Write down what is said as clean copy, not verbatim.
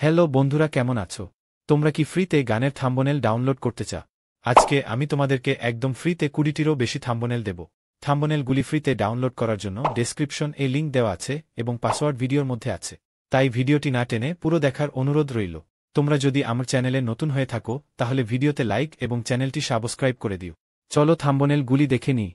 Hello বন্ধুরা, কেমন আছো? তোমরা কি ফ্রিতে গানের থাম্বনেল ডাউনলোড করতে চাও? আজকে আমি তোমাদেরকে একদম ফ্রিতে 20টিরও বেশি থাম্বনেল দেব। থাম্বনেলগুলি ফ্রিতে ডাউনলোড করার জন্য ডেসক্রিপশন এ লিঙ্ক দেওয়া আছে এবং পাসওয়ার্ড ভিডিওর মধ্যে আছে। তাই ভিডিওটি না টেনে পুরো দেখার অনুরোধ রইল। তোমরা যদি আমার চ্যানেলে নতুন হয়ে থাকো তাহলে ভিডিওতে লাইক এবং চ্যানেলটি সাবস্ক্রাইব করে দিও। চলো থাম্বনেলগুলি দেখে নিই।